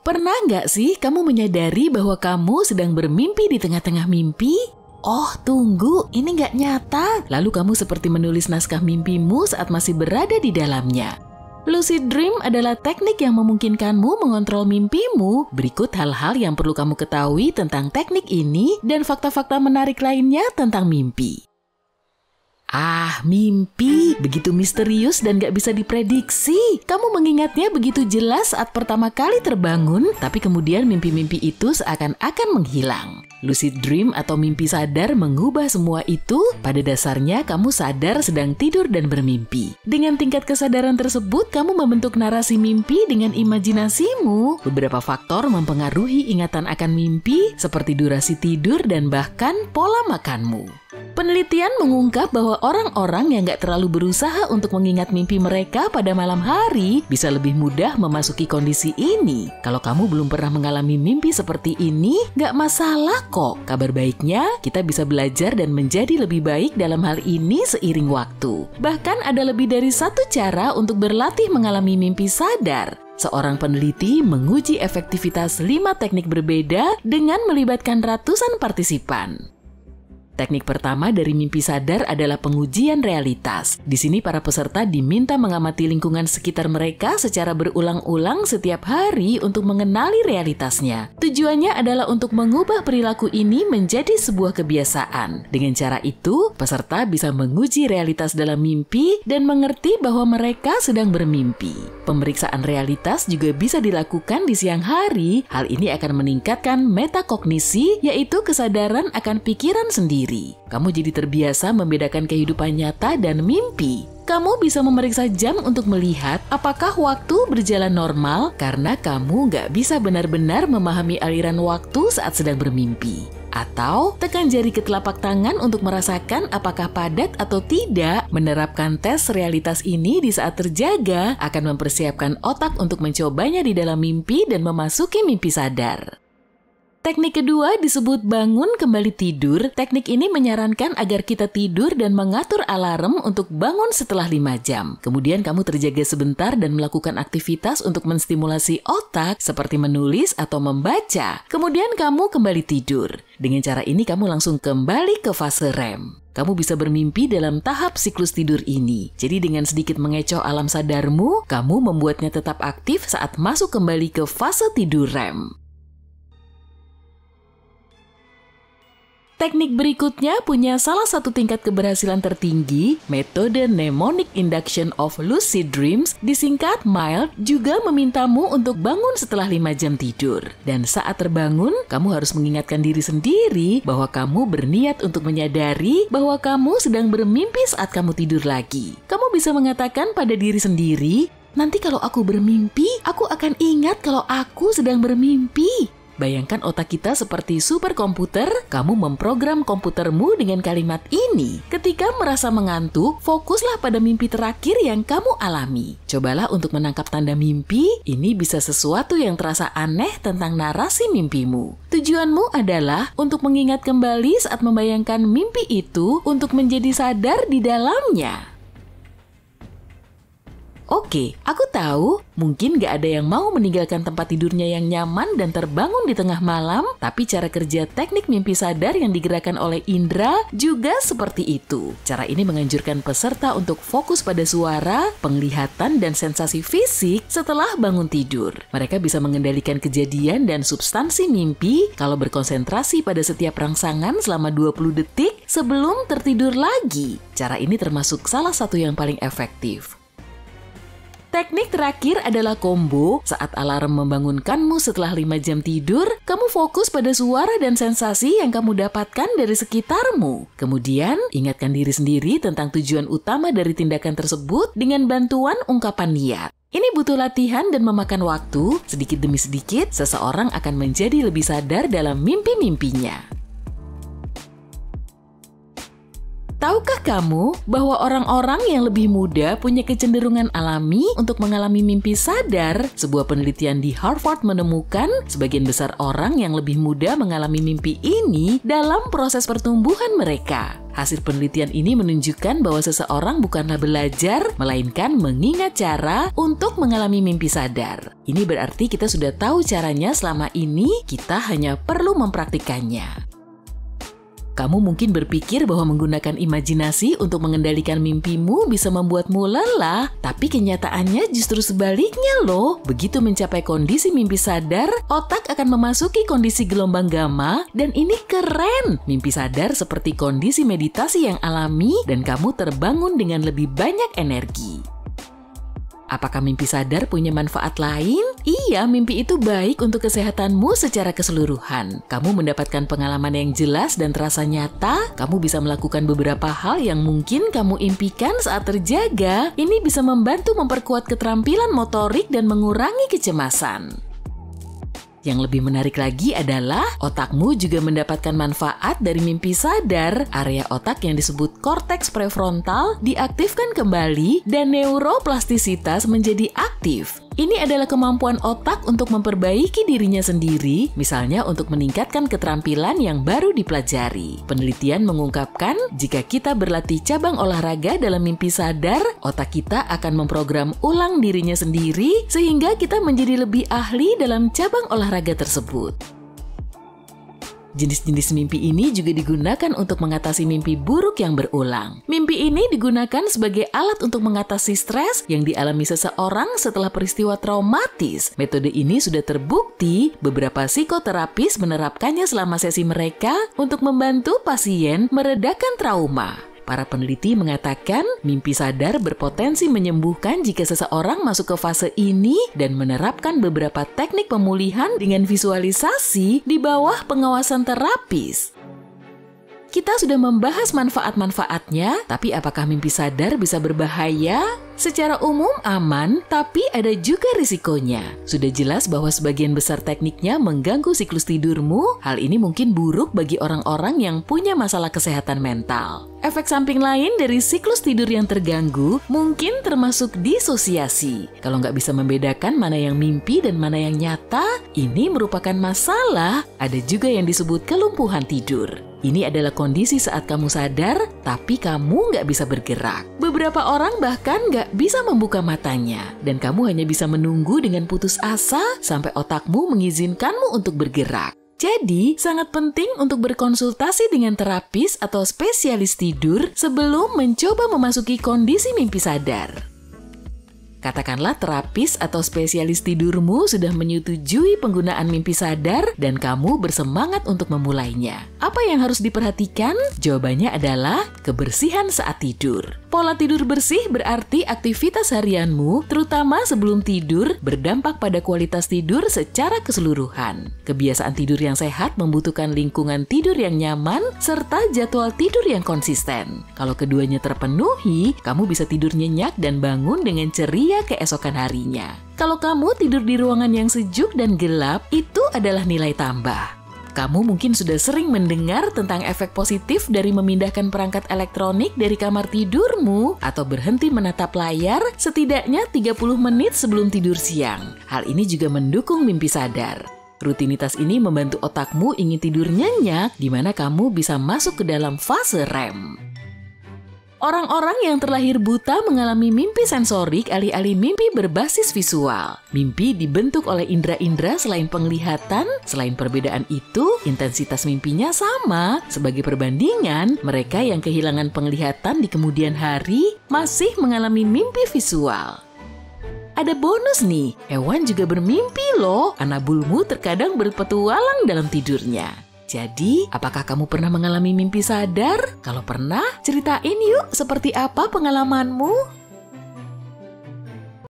Pernah nggak sih kamu menyadari bahwa kamu sedang bermimpi di tengah-tengah mimpi? Oh, tunggu, ini nggak nyata. Lalu kamu seperti menulis naskah mimpimu saat masih berada di dalamnya. Lucid Dream adalah teknik yang memungkinkanmu mengontrol mimpimu. Berikut hal-hal yang perlu kamu ketahui tentang teknik ini dan fakta-fakta menarik lainnya tentang mimpi. Mimpi begitu misterius dan gak bisa diprediksi. Kamu mengingatnya begitu jelas saat pertama kali terbangun, tapi kemudian mimpi-mimpi itu seakan-akan menghilang. Lucid Dream atau mimpi sadar mengubah semua itu. Pada dasarnya kamu sadar sedang tidur dan bermimpi. Dengan tingkat kesadaran tersebut, kamu membentuk narasi mimpi dengan imajinasimu. Beberapa faktor mempengaruhi ingatan akan mimpi, seperti durasi tidur dan bahkan pola makanmu. Penelitian mengungkap bahwa orang-orang yang gak terlalu berusaha untuk mengingat mimpi mereka pada malam hari bisa lebih mudah memasuki kondisi ini. Kalau kamu belum pernah mengalami mimpi seperti ini, gak masalah kok. Kabar baiknya, kita bisa belajar dan menjadi lebih baik dalam hal ini seiring waktu. Bahkan ada lebih dari satu cara untuk berlatih mengalami mimpi sadar. Seorang peneliti menguji efektivitas 5 teknik berbeda dengan melibatkan ratusan partisipan. Teknik pertama dari mimpi sadar adalah pengujian realitas. Di sini para peserta diminta mengamati lingkungan sekitar mereka secara berulang-ulang setiap hari untuk mengenali realitasnya. Tujuannya adalah untuk mengubah perilaku ini menjadi sebuah kebiasaan. Dengan cara itu, peserta bisa menguji realitas dalam mimpi dan mengerti bahwa mereka sedang bermimpi. Pemeriksaan realitas juga bisa dilakukan di siang hari. Hal ini akan meningkatkan metakognisi, yaitu kesadaran akan pikiran sendiri. Kamu jadi terbiasa membedakan kehidupan nyata dan mimpi. Kamu bisa memeriksa jam untuk melihat apakah waktu berjalan normal karena kamu nggak bisa benar-benar memahami aliran waktu saat sedang bermimpi. Atau tekan jari ke telapak tangan untuk merasakan apakah padat atau tidak. Menerapkan tes realitas ini di saat terjaga akan mempersiapkan otak untuk mencobanya di dalam mimpi dan memasuki mimpi sadar. Teknik kedua disebut bangun kembali tidur. Teknik ini menyarankan agar kita tidur dan mengatur alarm untuk bangun setelah 5 jam. Kemudian kamu terjaga sebentar dan melakukan aktivitas untuk menstimulasi otak seperti menulis atau membaca. Kemudian kamu kembali tidur. Dengan cara ini kamu langsung kembali ke fase REM. Kamu bisa bermimpi dalam tahap siklus tidur ini. Jadi dengan sedikit mengecoh alam sadarmu, kamu membuatnya tetap aktif saat masuk kembali ke fase tidur REM. Teknik berikutnya punya salah satu tingkat keberhasilan tertinggi. Metode Mnemonic Induction of Lucid Dreams, disingkat MILD, juga memintamu untuk bangun setelah 5 jam tidur. Dan saat terbangun, kamu harus mengingatkan diri sendiri bahwa kamu berniat untuk menyadari bahwa kamu sedang bermimpi saat kamu tidur lagi. Kamu bisa mengatakan pada diri sendiri, nanti kalau aku bermimpi, aku akan ingat kalau aku sedang bermimpi. Bayangkan otak kita seperti superkomputer, kamu memprogram komputermu dengan kalimat ini. Ketika merasa mengantuk, fokuslah pada mimpi terakhir yang kamu alami. Cobalah untuk menangkap tanda mimpi, ini bisa sesuatu yang terasa aneh tentang narasi mimpimu. Tujuanmu adalah untuk mengingat kembali saat membayangkan mimpi itu untuk menjadi sadar di dalamnya. Oke, aku tahu mungkin gak ada yang mau meninggalkan tempat tidurnya yang nyaman dan terbangun di tengah malam, tapi cara kerja teknik mimpi sadar yang digerakkan oleh indera juga seperti itu. Cara ini menganjurkan peserta untuk fokus pada suara, penglihatan, dan sensasi fisik setelah bangun tidur. Mereka bisa mengendalikan kejadian dan substansi mimpi kalau berkonsentrasi pada setiap rangsangan selama 20 detik sebelum tertidur lagi. Cara ini termasuk salah satu yang paling efektif. Teknik terakhir adalah combo. Saat alarm membangunkanmu setelah 5 jam tidur, kamu fokus pada suara dan sensasi yang kamu dapatkan dari sekitarmu. Kemudian, ingatkan diri sendiri tentang tujuan utama dari tindakan tersebut dengan bantuan ungkapan niat. Ini butuh latihan dan memakan waktu. Sedikit demi sedikit, seseorang akan menjadi lebih sadar dalam mimpi-mimpinya. Tahukah kamu bahwa orang-orang yang lebih muda punya kecenderungan alami untuk mengalami mimpi sadar? Sebuah penelitian di Harvard menemukan sebagian besar orang yang lebih muda mengalami mimpi ini dalam proses pertumbuhan mereka. Hasil penelitian ini menunjukkan bahwa seseorang bukanlah belajar, melainkan mengingat cara untuk mengalami mimpi sadar. Ini berarti kita sudah tahu caranya, selama ini kita hanya perlu mempraktikkannya. Kamu mungkin berpikir bahwa menggunakan imajinasi untuk mengendalikan mimpimu bisa membuatmu lelah, tapi kenyataannya justru sebaliknya loh. Begitu mencapai kondisi mimpi sadar, otak akan memasuki kondisi gelombang gamma, dan ini keren. Mimpi sadar seperti kondisi meditasi yang alami dan kamu terbangun dengan lebih banyak energi. Apakah mimpi sadar punya manfaat lain? Iya, mimpi itu baik untuk kesehatanmu secara keseluruhan. Kamu mendapatkan pengalaman yang jelas dan terasa nyata. Kamu bisa melakukan beberapa hal yang mungkin kamu impikan saat terjaga. Ini bisa membantu memperkuat keterampilan motorik dan mengurangi kecemasan. Yang lebih menarik lagi adalah otakmu juga mendapatkan manfaat dari mimpi sadar. Area otak yang disebut korteks prefrontal diaktifkan kembali dan neuroplastisitas menjadi aktif. Ini adalah kemampuan otak untuk memperbaiki dirinya sendiri, misalnya untuk meningkatkan keterampilan yang baru dipelajari. Penelitian mengungkapkan, jika kita berlatih cabang olahraga dalam mimpi sadar, otak kita akan memprogram ulang dirinya sendiri sehingga kita menjadi lebih ahli dalam cabang olahraga tersebut. Jenis-jenis mimpi ini juga digunakan untuk mengatasi mimpi buruk yang berulang. Mimpi ini digunakan sebagai alat untuk mengatasi stres yang dialami seseorang setelah peristiwa traumatis. Metode ini sudah terbukti, beberapa psikoterapis menerapkannya selama sesi mereka untuk membantu pasien meredakan trauma. Para peneliti mengatakan mimpi sadar berpotensi menyembuhkan jika seseorang masuk ke fase ini dan menerapkan beberapa teknik pemulihan dengan visualisasi di bawah pengawasan terapis. Kita sudah membahas manfaat-manfaatnya, tapi apakah mimpi sadar bisa berbahaya? Secara umum aman, tapi ada juga risikonya. Sudah jelas bahwa sebagian besar tekniknya mengganggu siklus tidurmu. Hal ini mungkin buruk bagi orang-orang yang punya masalah kesehatan mental. Efek samping lain dari siklus tidur yang terganggu mungkin termasuk disosiasi. Kalau nggak bisa membedakan mana yang mimpi dan mana yang nyata, ini merupakan masalah. Ada juga yang disebut kelumpuhan tidur. Ini adalah kondisi saat kamu sadar, tapi kamu nggak bisa bergerak. Beberapa orang bahkan nggak bisa membuka matanya, dan kamu hanya bisa menunggu dengan putus asa sampai otakmu mengizinkanmu untuk bergerak. Jadi, sangat penting untuk berkonsultasi dengan terapis atau spesialis tidur sebelum mencoba memasuki kondisi mimpi sadar. Katakanlah terapis atau spesialis tidurmu sudah menyetujui penggunaan mimpi sadar dan kamu bersemangat untuk memulainya. Apa yang harus diperhatikan? Jawabannya adalah kebersihan saat tidur. Pola tidur bersih berarti aktivitas harianmu, terutama sebelum tidur, berdampak pada kualitas tidur secara keseluruhan. Kebiasaan tidur yang sehat membutuhkan lingkungan tidur yang nyaman serta jadwal tidur yang konsisten. Kalau keduanya terpenuhi, kamu bisa tidur nyenyak dan bangun dengan ceria keesokan harinya. Kalau kamu tidur di ruangan yang sejuk dan gelap, itu adalah nilai tambah. Kamu mungkin sudah sering mendengar tentang efek positif dari memindahkan perangkat elektronik dari kamar tidurmu atau berhenti menatap layar setidaknya 30 menit sebelum tidur siang. Hal ini juga mendukung mimpi sadar. Rutinitas ini membantu otakmu ingin tidur nyenyak, di mana kamu bisa masuk ke dalam fase REM. Orang-orang yang terlahir buta mengalami mimpi sensorik alih-alih mimpi berbasis visual. Mimpi dibentuk oleh indera-indera selain penglihatan. Selain perbedaan itu, intensitas mimpinya sama. Sebagai perbandingan, mereka yang kehilangan penglihatan di kemudian hari masih mengalami mimpi visual. Ada bonus nih, hewan juga bermimpi loh. Anak bulmu terkadang berpetualang dalam tidurnya. Jadi, apakah kamu pernah mengalami mimpi sadar? Kalau pernah, ceritain yuk seperti apa pengalamanmu.